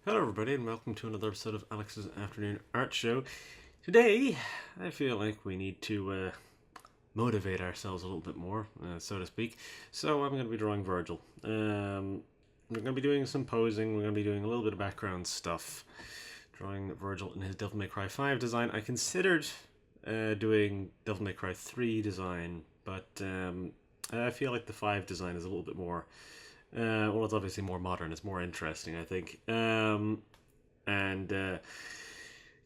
Hello everybody and welcome to another episode of Alex's Afternoon Art Show. Today, I feel like we need to motivate ourselves a little bit more, so to speak. So I'm going to be drawing Vergil. We're going to be doing some posing, we're going to be doing a little bit of background stuff. Drawing Vergil in his Devil May Cry 5 design. I considered doing Devil May Cry 3 design, but I feel like the 5 design is a little bit more... well, it's obviously more modern. It's more interesting, I think.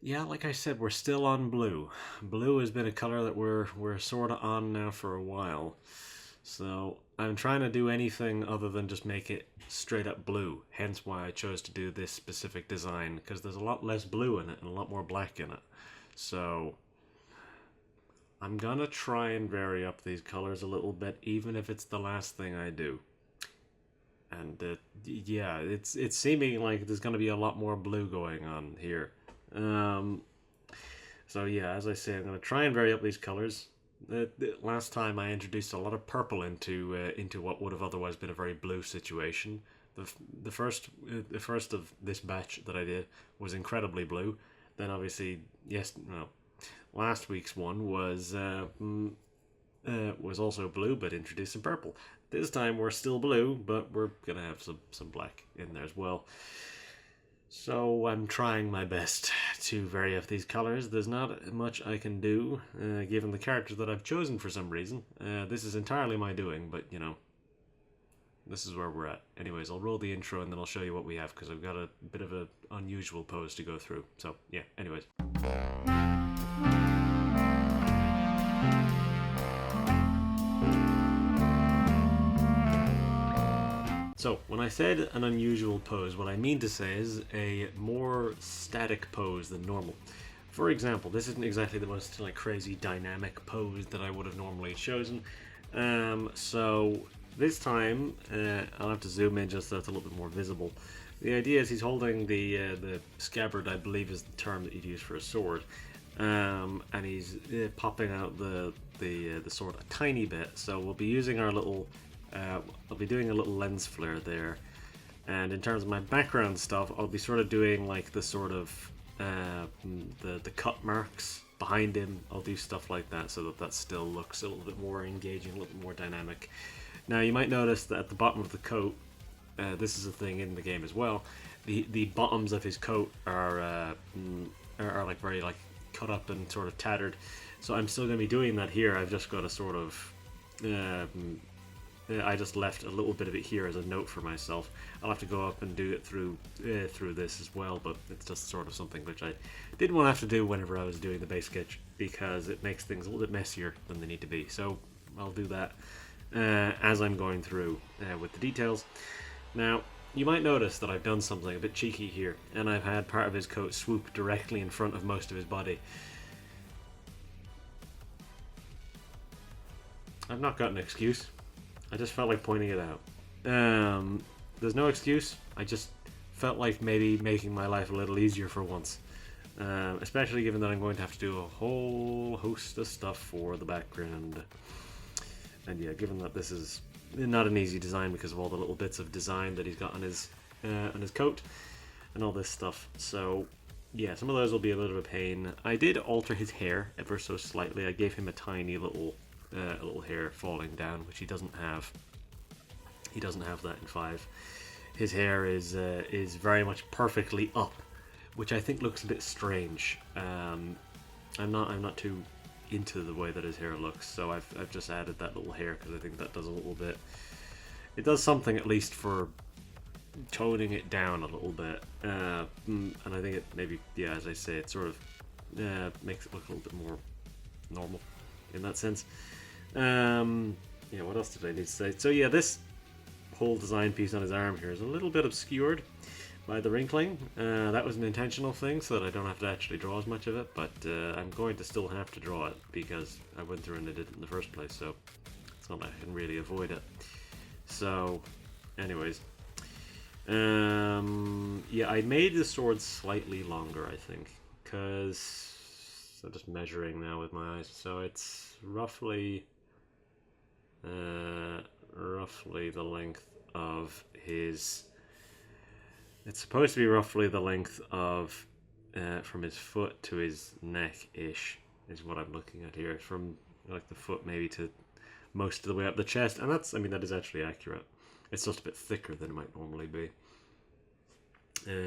Yeah, like I said, we're still on blue. Blue has been a color that we're sort of on now for a while. So I'm trying to do anything other than just make it straight up blue. Hence why I chose to do this specific design, because there's a lot less blue in it and a lot more black in it. So I'm gonna try and vary up these colors a little bit, even if it's the last thing I do. And yeah, it's seeming like there's going to be a lot more blue going on here. So yeah, as I say, I'm going to try and vary up these colors. Last time I introduced a lot of purple into what would have otherwise been a very blue situation. The first of this batch that I did was incredibly blue. Then obviously, last week's one was also blue, but introduced some purple. This time we're still blue, but we're gonna have some black in there as well. So I'm trying my best to vary up these colors. There's not much I can do, given the characters that I've chosen for some reason. This is entirely my doing, but you know, this is where we're at. Anyways, I'll roll the intro and then I'll show you what we have, because I've got a bit of an unusual pose to go through. So yeah, anyways. So, when I said an unusual pose, what I mean to say is a more static pose than normal. For example, this isn't exactly the most crazy dynamic pose that I would have normally chosen. So this time, I'll have to zoom in just so it's a little bit more visible. The idea is he's holding the scabbard, I believe is the term that you'd use for a sword, and he's popping out the sword a tiny bit. So we'll be using our little... I'll be doing a little lens flare there, and in terms of my background stuff, I'll be sort of doing like the sort of the cut marks behind him. I'll do stuff like that so that still looks a little bit more engaging, a little bit more dynamic. Now you might notice that at the bottom of the coat, this is a thing in the game as well, the bottoms of his coat are like very like cut up and sort of tattered. So I'm still going to be doing that here. I've just got a sort of I just left a little bit of it here as a note for myself. I'll have to go up and do it through this as well, but it's just sort of something which I didn't want to have to do whenever I was doing the base sketch, because it makes things a little bit messier than they need to be. So I'll do that as I'm going through with the details. Now, you might notice that I've done something a bit cheeky here, and I've had part of his coat swoop directly in front of most of his body. I've not got an excuse. I just felt like pointing it out. There's no excuse. I just felt like maybe making my life a little easier for once. Especially given that I'm going to have to do a whole host of stuff for the background. And yeah, given that this is not an easy design because of all the little bits of design that he's got on his coat and all this stuff. So yeah, some of those will be a little bit of a pain. I did alter his hair ever so slightly. I gave him a tiny little hair falling down, which he doesn't have. He doesn't have that in 5. His hair is very much perfectly up, which I think looks a bit strange. I'm not too into the way that his hair looks, so I've just added that little hair because I think that does a little bit. It does something at least for toning it down a little bit, and I think it maybe, yeah, as I say, it sort of makes it look a little bit more normal in that sense. Yeah, what else did I need to say? So yeah, this whole design piece on his arm here is a little bit obscured by the wrinkling. That was an intentional thing so that I don't have to actually draw as much of it, but I'm going to still have to draw it because I went through and I did it in the first place, so it's not like I can really avoid it. So anyways, yeah, I made the sword slightly longer, I think, because I'm just measuring now with my eyes, so it's roughly the length of his It's supposed to be roughly the length of from his foot to his neck-ish, is what I'm looking at here. From like the foot maybe to most of the way up the chest, and that's, I mean, that is actually accurate. It's just a bit thicker than it might normally be.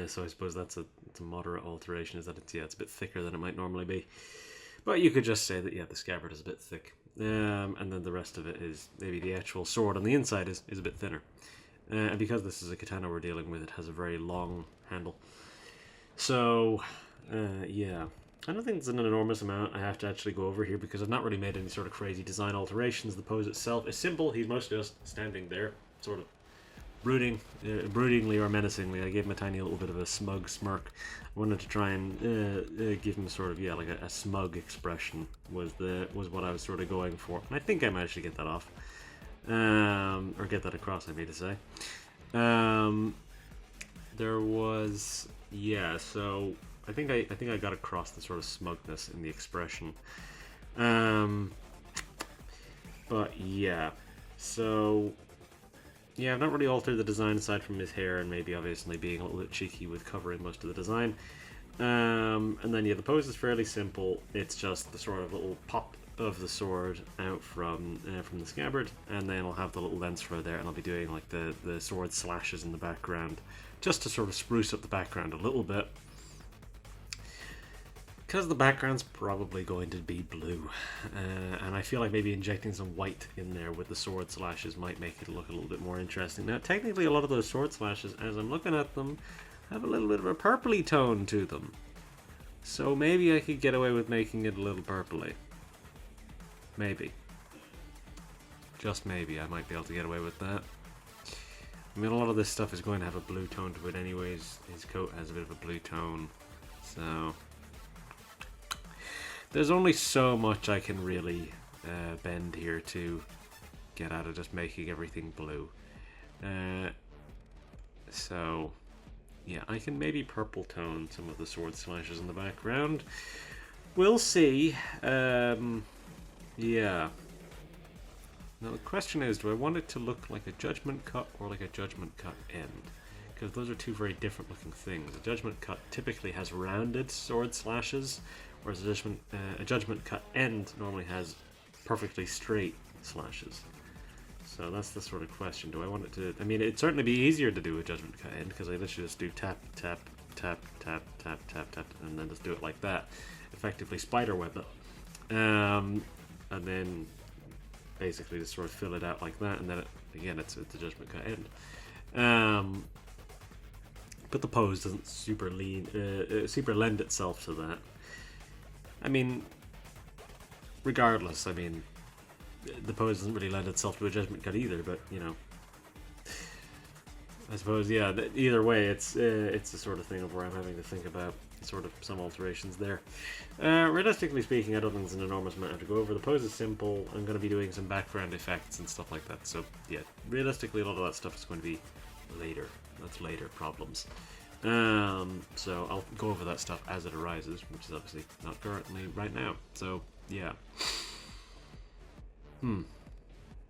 So I suppose it's a moderate alteration, is that it's a bit thicker than it might normally be. But you could just say that, yeah, the scabbard is a bit thick. And then the rest of it is maybe the actual sword on the inside is a bit thinner. And because this is a katana we're dealing with, it has a very long handle. So, yeah. I don't think it's an enormous amount I have to actually go over here, because I've not really made any sort of crazy design alterations. The pose itself is simple. He's mostly just standing there, sort of broodingly or menacingly. I gave him a tiny little bit of a smug smirk. I wanted to try and give him sort of, yeah, like a smug expression was what I was sort of going for. And I think I managed to get that off. Or get that across, I mean to say. There was, yeah, so I think I got across the sort of smugness in the expression. But yeah, so yeah, I've not really altered the design aside from his hair and maybe obviously being a little bit cheeky with covering most of the design. And then yeah, the pose is fairly simple. It's just the sort of little pop of the sword out from the scabbard, and then I'll have the little lens throw there, and I'll be doing like the sword slashes in the background, just to sort of spruce up the background a little bit. Because the background's probably going to be blue, and I feel like maybe injecting some white in there with the sword slashes might make it look a little bit more interesting. Now, technically, a lot of those sword slashes, as I'm looking at them, have a little bit of a purpley tone to them. So maybe I could get away with making it a little purpley. Maybe. Just maybe I might be able to get away with that. I mean, a lot of this stuff is going to have a blue tone to it anyways. His coat has a bit of a blue tone, so there's only so much I can really bend here to get out of just making everything blue. So, yeah, I can maybe purple tone some of the sword slashes in the background. We'll see. Yeah. Now the question is, do I want it to look like a judgment cut or like a judgment cut end? Because those are two very different looking things. A judgment cut typically has rounded sword slashes, whereas a judgment cut end normally has perfectly straight slashes. So that's the sort of question. Do I want it to... I mean, it'd certainly be easier to do a judgment cut end, because I literally just do tap, tap, tap, tap, tap, tap, tap, and then just do it like that. Effectively spiderweb it. And then basically just sort of fill it out like that, and then again it's a judgment cut end. But the pose doesn't super lend itself to that. I mean, regardless, I mean, the pose doesn't really lend itself to a judgment cut either. But you know, I suppose, yeah. Either way, it's the sort of thing of where I'm having to think about sort of some alterations there. Realistically speaking, I don't think there's an enormous amount to go over. The pose is simple. I'm going to be doing some background effects and stuff like that. So yeah, realistically, a lot of that stuff is going to be later. That's later problems. So I'll go over that stuff as it arises, which is obviously not currently right now. So yeah.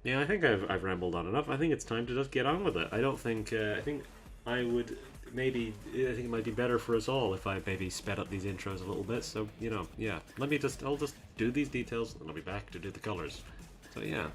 Yeah, I think I've rambled on enough. I think it's time to just get on with it. I don't think I think I would maybe I think it might be better for us all if I maybe sped up these intros a little bit. So you know, yeah. I'll just do these details and I'll be back to do the colors. So yeah.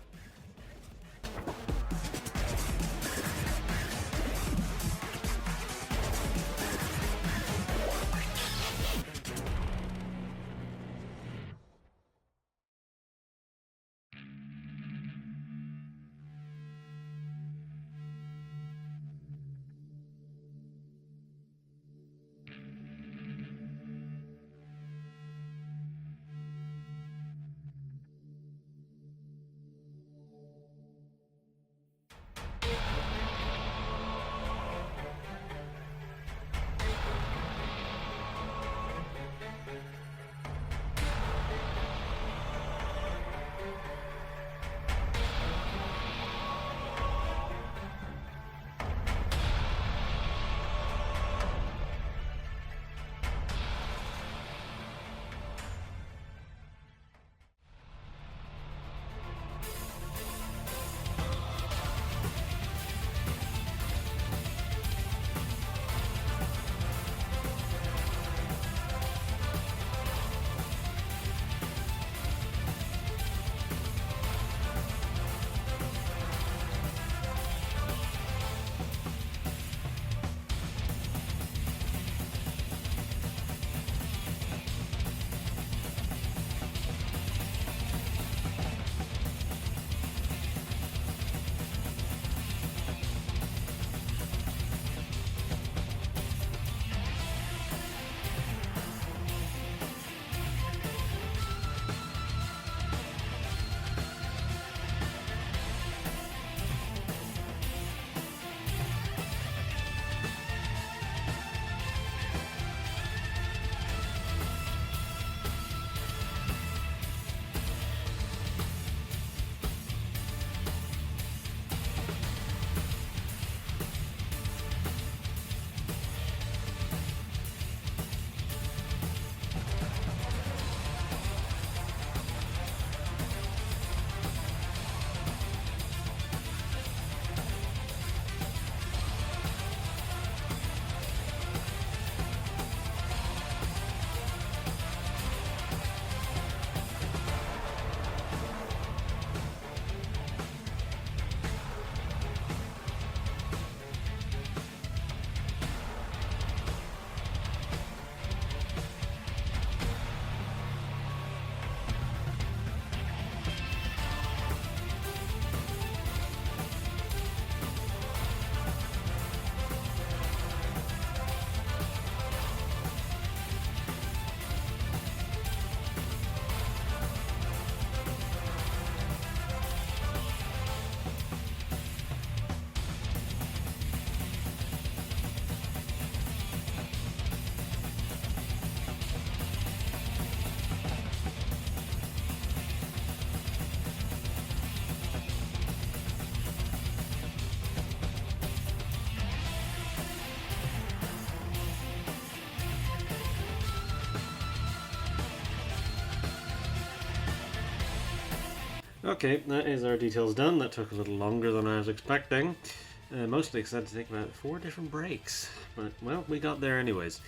Okay, that is our details done. That took a little longer than I was expecting. Mostly because I had to take about 4 different breaks. But, well, we got there anyways.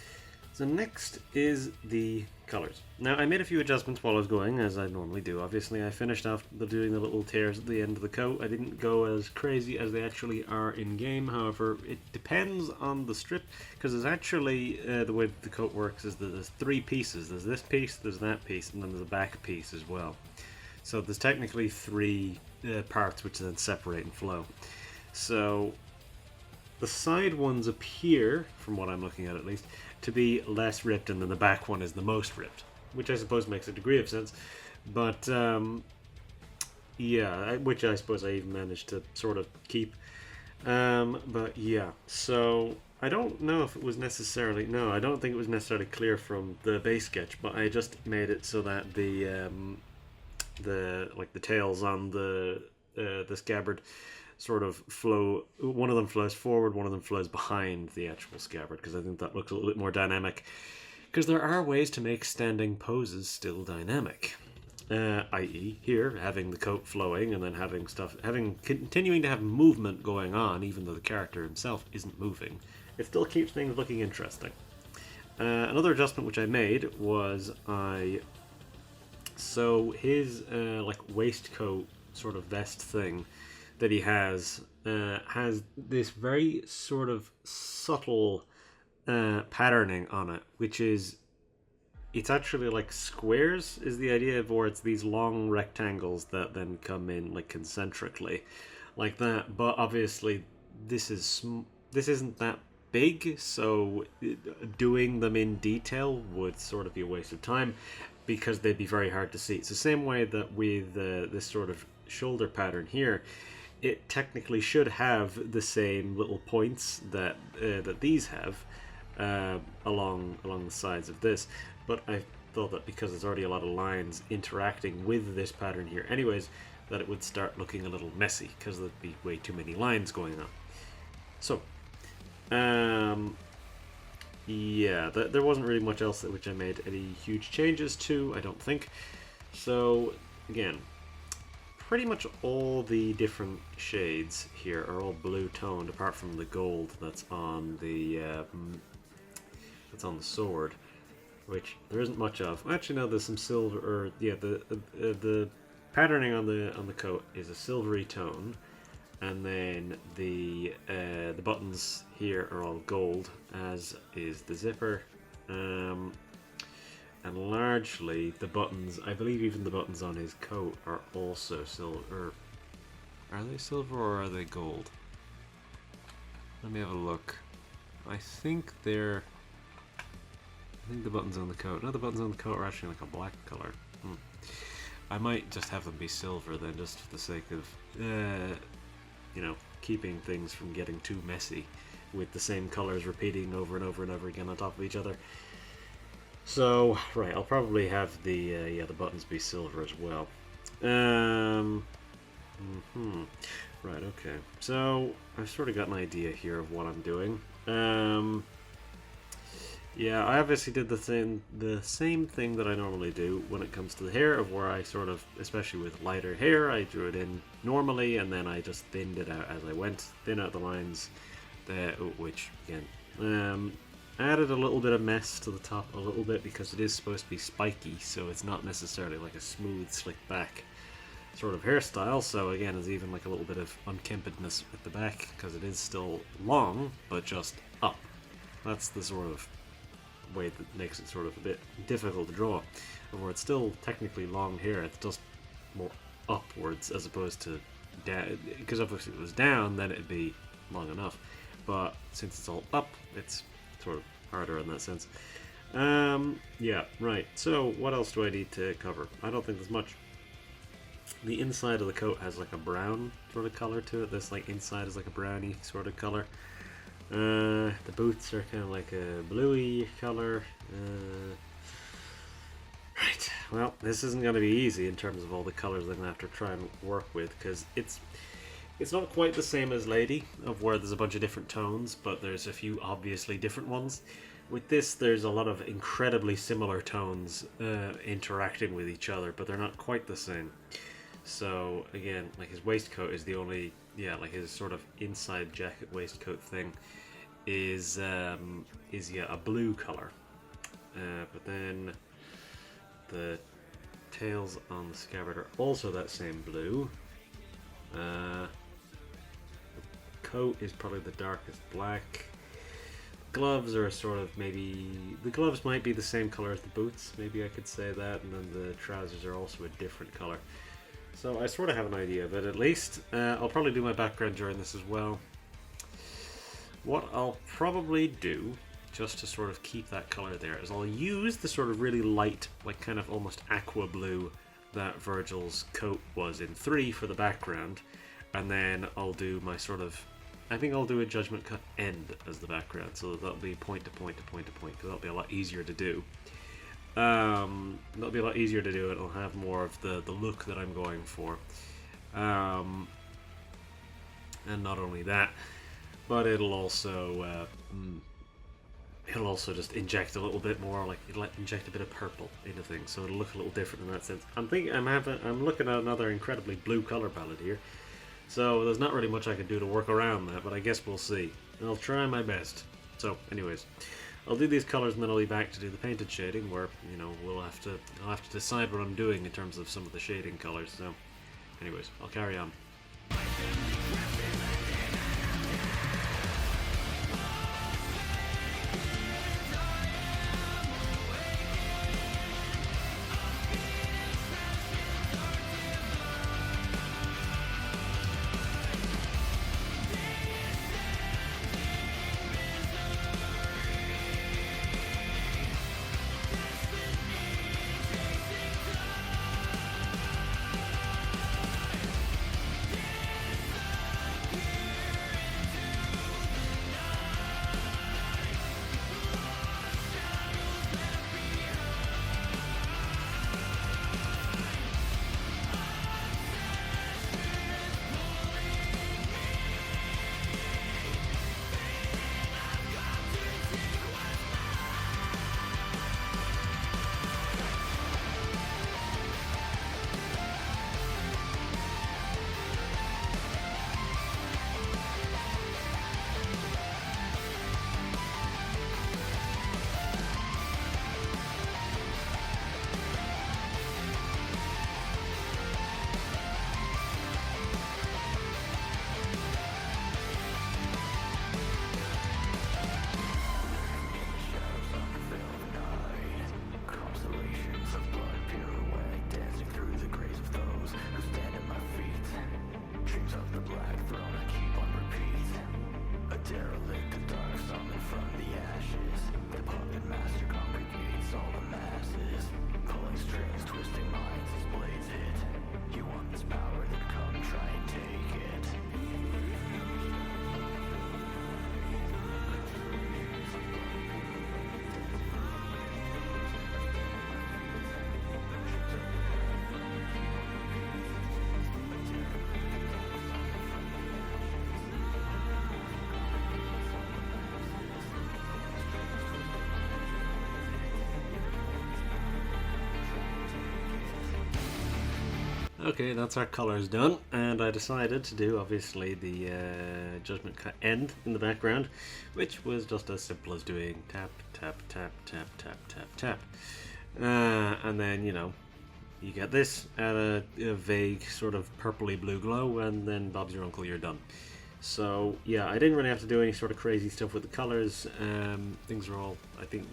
So next is the colors. Now, I made a few adjustments while I was going, as I normally do. Obviously, I finished off doing the little tears at the end of the coat. I didn't go as crazy as they actually are in-game. However, it depends on the strip, because there's actually, the way the coat works is that there's 3 pieces. There's this piece, there's that piece, and then there's a back piece as well. So there's technically 3 parts which then separate and flow. So the side ones appear, from what I'm looking at least, to be less ripped, and then the back one is the most ripped, which I suppose makes a degree of sense. But yeah, which I suppose I even managed to sort of keep. But yeah, so I don't know if it was necessarily, no, I don't think it was necessarily clear from the base sketch, but I just made it so that the tails on the scabbard sort of flow. One of them flows forward, one of them flows behind the actual scabbard, because I think that looks a little bit more dynamic. Because there are ways to make standing poses still dynamic, i.e., here having the coat flowing and then continuing to have movement going on, even though the character himself isn't moving. It still keeps things looking interesting. Another adjustment which I made was so his waistcoat sort of vest thing that he has this very sort of subtle patterning on it, which is, it's actually like squares is the idea of, or it's these long rectangles that then come in like concentrically like that. But obviously this isn't that big, so doing them in detail would sort of be a waste of time, because they'd be very hard to see. It's the same way that with this sort of shoulder pattern here, it technically should have the same little points that these have along the sides of this, but I thought that because there's already a lot of lines interacting with this pattern here anyways, that it would start looking a little messy, because there'd be way too many lines going on. So yeah, there wasn't really much else which I made any huge changes to, I don't think. So again, pretty much all the different shades here are all blue toned, apart from the gold that's on the sword, which there isn't much of. Actually, no, there's some silver. Or yeah, the patterning on the coat is a silvery tone, and then the buttons here are all gold, as is the zipper. And largely the buttons, I believe even the buttons on his coat are also silver. Are they silver or are they gold? Let me have a look. I think the buttons on the coat. No, the buttons on the coat are actually like a black color. I might just have them be silver then, just for the sake of, keeping things from getting too messy with the same colors repeating over and over and over again on top of each other. So, right, I'll probably have the buttons be silver as well. Right, okay. So, I've sort of got an idea here of what I'm doing. Yeah, I obviously did the same thing that I normally do when it comes to the hair, of where I sort of, especially with lighter hair, I drew it in normally, and then I just thinned it out as I went, thin out the lines, which, again, added a little bit of mess to the top a little bit, because it is supposed to be spiky, so it's not necessarily like a smooth, slick back sort of hairstyle. So again, there's even like a little bit of unkempedness at the back, because it is still long, but just up. That's the sort of way that makes it sort of a bit difficult to draw. Where it's still technically long hair, it's just more upwards as opposed to down, because obviously if it was down, then it'd be long enough. But since it's all up, it's sort of harder in that sense. Yeah, right. So what else do I need to cover? I don't think there's much. The inside of the coat has like a brown sort of color to it. This like inside is like a browny sort of color. The boots are kind of like a bluey color. Right. Well, this isn't going to be easy in terms of all the colors I'm going to have to try and work with, because it's not quite the same as Lady, of where there's a bunch of different tones, but there's a few obviously different ones. With this, there's a lot of incredibly similar tones interacting with each other, but they're not quite the same. So again, like his waistcoat is the only, yeah, like his sort of inside jacket waistcoat thing is yeah, a blue color. But then the tails on the scabbard are also that same blue. The coat is probably the darkest black. Gloves are sort of maybe, the gloves might be the same color as the boots, maybe I could say that, and then the trousers are also a different color. So I sort of have an idea of it at least. I'll probably do my background during this as well. What I'll probably do, just to sort of keep that color there, is I'll use the sort of really light, like kind of almost aqua blue that Vergil's coat was in 3 for the background, and then I'll do my sort of, I think I'll do a judgment cut end as the background, so that'll be point to point to point to point, because that'll be a lot easier to do. That'll be a lot easier to do. It'll have more of the look that I'm going for, and not only that, but it'll also just inject a little bit more, like it'll inject a bit of purple into things, so it'll look a little different in that sense. I'm looking at another incredibly blue color palette here, so there's not really much I can do to work around that, but I guess we'll see. I'll try my best. So, anyways, I'll do these colors and then I'll be back to do the painted shading, where, you know, I'll have to decide what I'm doing in terms of some of the shading colors. So, anyways, I'll carry on. Okay, that's our colors done, and I decided to do, obviously, the judgment cut end in the background, which was just as simple as doing tap, tap, tap, tap, tap, tap, tap. And then, you know, you get this at a vague sort of purpley blue glow, and then Bob's your uncle, you're done. So, yeah, I didn't really have to do any sort of crazy stuff with the colors. Things are all, I think,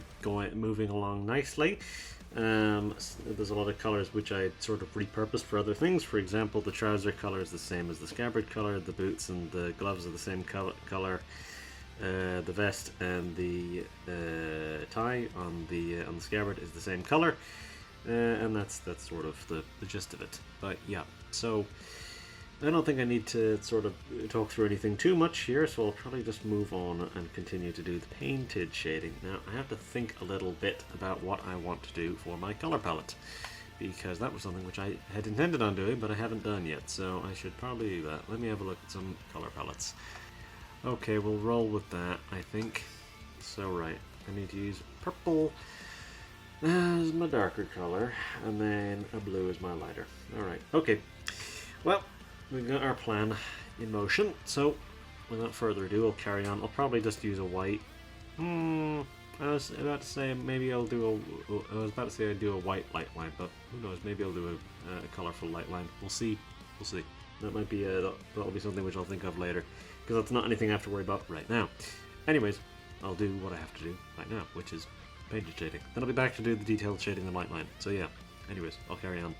moving along nicely. There's a lot of colors which I sort of repurposed for other things. For example, the trouser color is the same as the scabbard color, the boots and the gloves are the same color, the vest and the tie on the scabbard is the same color, and that's sort of the gist of it. But yeah, so I don't think I need to sort of talk through anything too much here, so I'll probably just move on and continue to do the painted shading. Now, I have to think a little bit about what I want to do for my color palette, because that was something which I had intended on doing, but I haven't done yet, so I should probably do that. Let me have a look at some color palettes. Okay, we'll roll with that, I think. So, right, I need to use purple as my darker color, and then a blue as my lighter. Alright, okay. Well, we've got our plan in motion, so without further ado, I'll carry on. I'll probably just use a white. I was about to say maybe I'll do a. I was about to say I'd do a white light line, but who knows? Maybe I'll do a colorful light line. We'll see. We'll see. That might be that'll be something which I'll think of later, because that's not anything I have to worry about right now. Anyways, I'll do what I have to do right now, which is painted shading. Then I'll be back to do the detailed shading and light line. So yeah. Anyways, I'll carry on.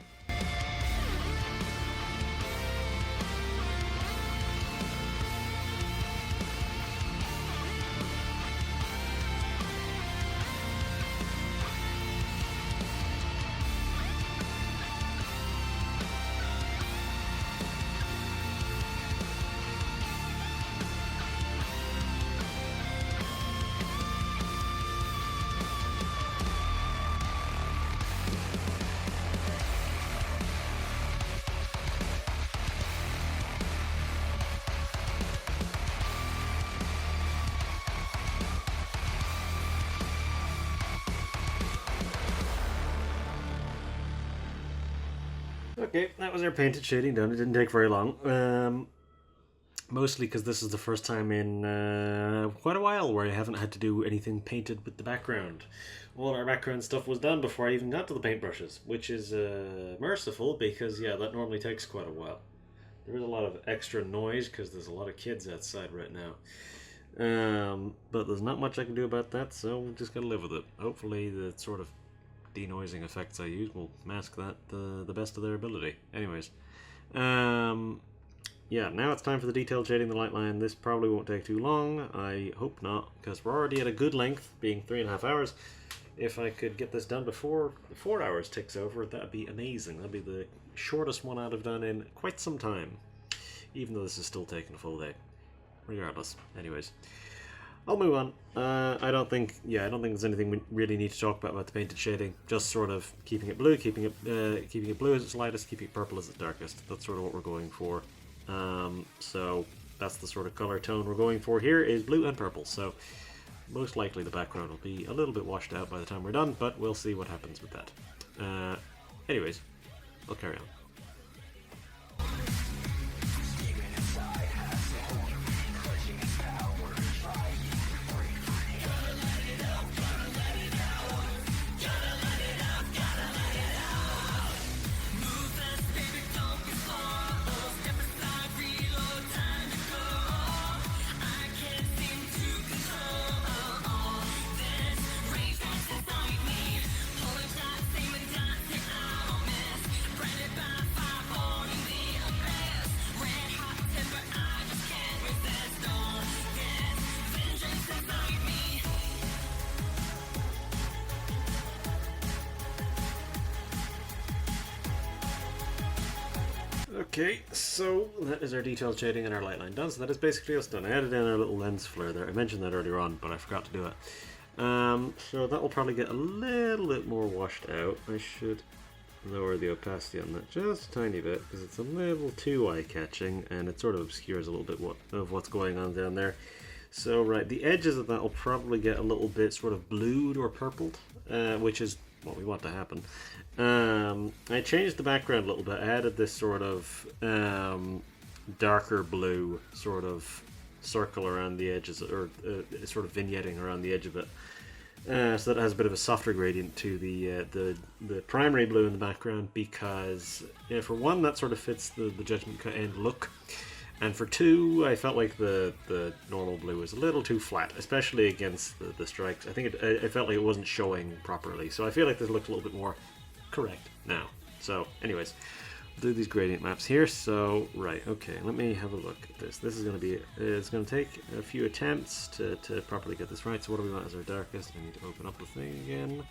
Okay, that was our painted shading done. It didn't take very long. Mostly because this is the first time in quite a while where I haven't had to do anything painted with the background. All our background stuff was done before I even got to the paintbrushes, which is merciful because, yeah, that normally takes quite a while. There is a lot of extra noise because there's a lot of kids outside right now. But there's not much I can do about that, so we've just got to live with it. Hopefully the sort of denoising effects I use will mask that the best of their ability. Anyways, yeah, now it's time for the detailed shading, the light line. This probably won't take too long. I hope not, because we're already at a good length, being 3.5 hours. If I could get this done before the 4 hours ticks over, that'd be amazing. That'd be the shortest one I'd have done in quite some time, even though this is still taking a full day. Regardless, anyways. I'll move on. I don't think there's anything we really need to talk about the painted shading. Just sort of keeping it blue, keeping it blue as its lightest, keeping it purple as its darkest. That's sort of what we're going for. So that's the sort of color tone we're going for here is blue and purple. So most likely the background will be a little bit washed out by the time we're done, but we'll see what happens with that. Anyways, I'll carry on. Okay, so that is our detailed shading and our light line done, so that is basically us done. I added in our little lens flare there. I mentioned that earlier on, but I forgot to do it. So that will probably get a little bit more washed out. I should lower the opacity on that just a tiny bit, because it's a little too eye-catching, and it sort of obscures a little bit of what's going on down there. So, right, the edges of that will probably get a little bit sort of blued or purpled, which is what we want to happen. I changed the background a little bit. I added this sort of darker blue sort of circle around the edges, or sort of vignetting around the edge of it. So that has a bit of a softer gradient to the primary blue in the background, because for one, that sort of fits the Judgment Cut end look, and for two, I felt like the normal blue was a little too flat, especially against the strikes. I think I felt like it wasn't showing properly, so I feel like this looks a little bit more correct now. So anyways, we'll do these gradient maps here. So right, okay, let me have a look at this. This is going to be, it's going to take a few attempts to properly get this right. So what do we want as our darkest? I need to open up the thing again.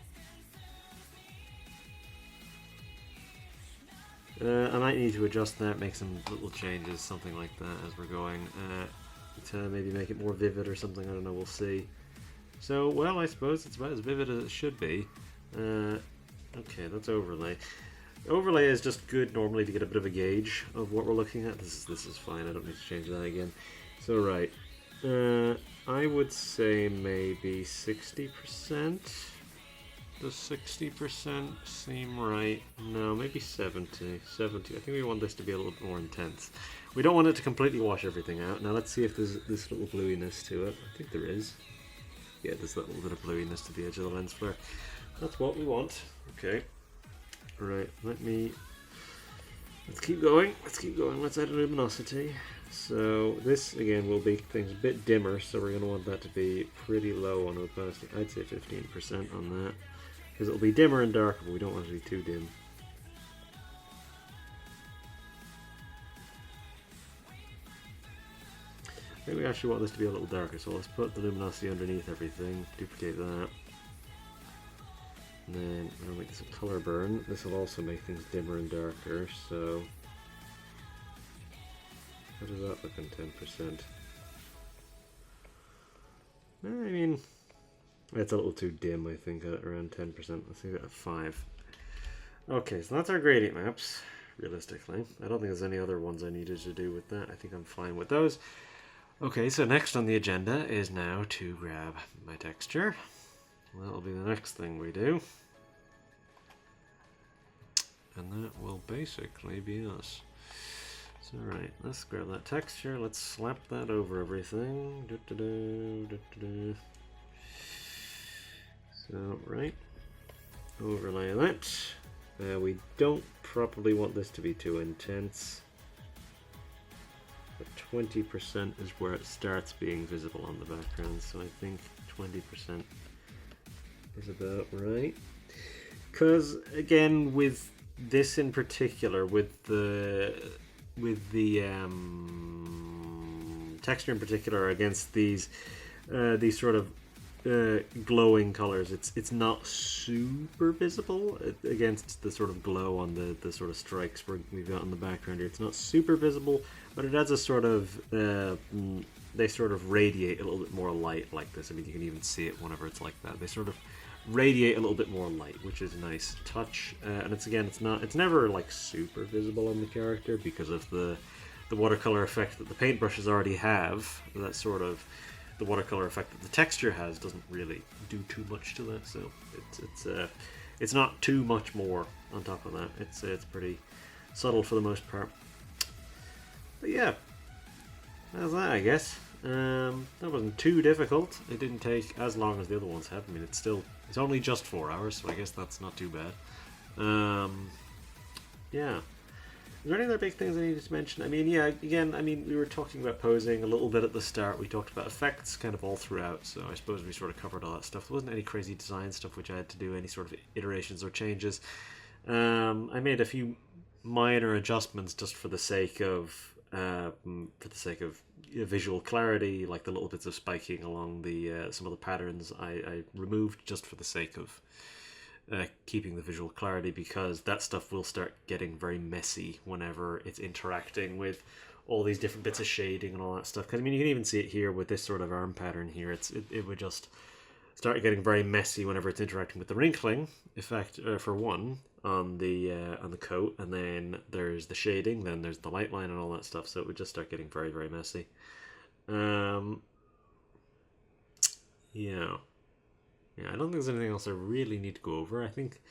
I might need to adjust that, make some little changes, something like that as we're going, to maybe make it more vivid or something. I don't know, we'll see. So, well, I suppose it's about as vivid as it should be. Okay, that's overlay. Overlay is just good normally to get a bit of a gauge of what we're looking at. This is fine, I don't need to change that again. So right, I would say maybe 60%. Does 60% seem right? No, maybe 70. 70. I think we want this to be a little bit more intense. We don't want it to completely wash everything out. Now let's see if there's this little bluiness to it. I think there is. Yeah, there's a little bit of bluiness to the edge of the lens flare. That's what we want. Okay. Right, let's keep going. Let's keep going. Let's add luminosity. So this, again, will make things a bit dimmer, so we're going to want that to be pretty low on opacity. I'd say 15% on that. Because it'll be dimmer and darker, but we don't want it to be too dim. I think we actually want this to be a little darker, so let's put the luminosity underneath everything, duplicate that. And then I'm going to make this a color burn. This will also make things dimmer and darker, so... How does that look on 10%? I mean, it's a little too dim, I think, at around 10%. Let's leave it at 5. Okay, so that's our gradient maps, realistically. I don't think there's any other ones I needed to do with that. I think I'm fine with those. Okay, so next on the agenda is now to grab my texture. That'll be the next thing we do. And that will basically be us. So right, let's grab that texture, let's slap that over everything. So, right, overlay that. We don't probably want this to be too intense. But 20% is where it starts being visible on the background, so I think 20% is about right. Because, again, with this in particular, with the texture in particular against these sort of glowing colors, it's not super visible against the sort of glow on the sort of strikes we've got in the background here. It's not super visible, but it adds a sort of they sort of radiate a little bit more light like this. I mean, you can even see it whenever it's like that. They sort of radiate a little bit more light, which is a nice touch. And it's never like super visible on the character because of the watercolor effect that the paintbrushes already have. That sort of the watercolor effect that the texture has doesn't really do too much to that. So it's not too much more on top of that. It's pretty subtle for the most part. But yeah, that's that, I guess. That wasn't too difficult. It didn't take as long as the other ones have. I mean, it's only just 4 hours, so I guess that's not too bad. Yeah. Is there any other big things I needed to mention? I mean, yeah, again, I mean, we were talking about posing a little bit at the start. We talked about effects kind of all throughout, so I suppose we sort of covered all that stuff. There wasn't any crazy design stuff which I had to do any sort of iterations or changes. I made a few minor adjustments just for the sake of visual clarity, like the little bits of spiking along the some of the patterns I removed just for the sake of keeping the visual clarity, because that stuff will start getting very messy whenever it's interacting with all these different bits of shading and all that stuff. Because I mean, you can even see it here with this sort of arm pattern here. It would just start getting very messy whenever it's interacting with the wrinkling effect for one on the coat, and then there's the shading, then there's the light line and all that stuff. So it would just start getting very, very messy. Yeah, I don't think there's anything else I really need to go over. I think,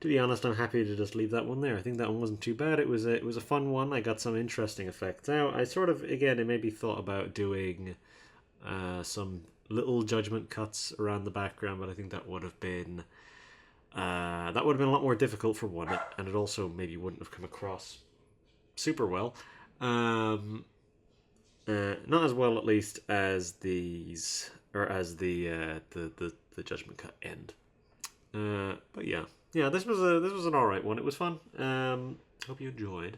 to be honest, I'm happy to just leave that one there. I think that one wasn't too bad. It was a fun one. I got some interesting effects out. I sort of, again, it made me thought about doing some little judgment cuts around the background, but I think that would have been a lot more difficult for one, and it also maybe wouldn't have come across super well. Not as well, at least, as these, or as the judgment cut end. But yeah, this was an alright one. It was fun. Hope you enjoyed.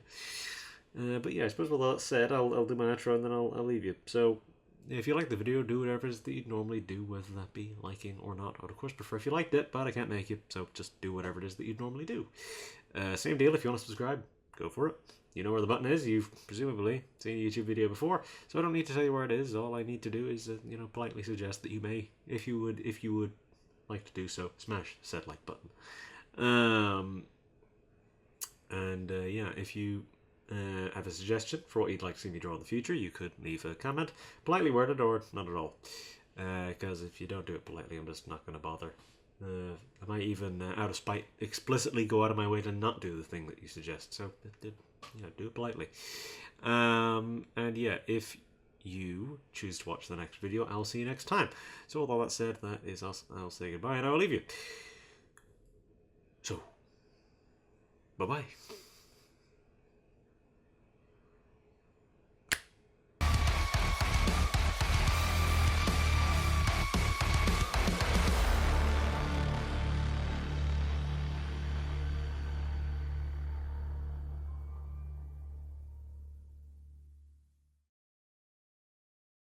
But yeah, I suppose with all that said, I'll do my outro and then I'll leave you. So if you like the video, do whatever it is that you normally do, whether that be liking or not. I would of course prefer if you liked it, but I can't make you, so just do whatever it is that you'd normally do. Same deal, if you want to subscribe, go for it. You know where the button is. You've presumably seen a YouTube video before, so I don't need to tell you where it is. All I need to do is, politely suggest that you may, if you would like to do so, smash said like button. Yeah, if you have a suggestion for what you'd like to see me draw in the future, you could leave a comment, politely worded or not at all. Because if you don't do it politely, I'm just not going to bother I might even, out of spite, explicitly go out of my way to not do the thing that you suggest. So, do it politely. And yeah, if you choose to watch the next video, I'll see you next time. So with all that said, that is us. I'll say goodbye and I will leave you. So, bye-bye.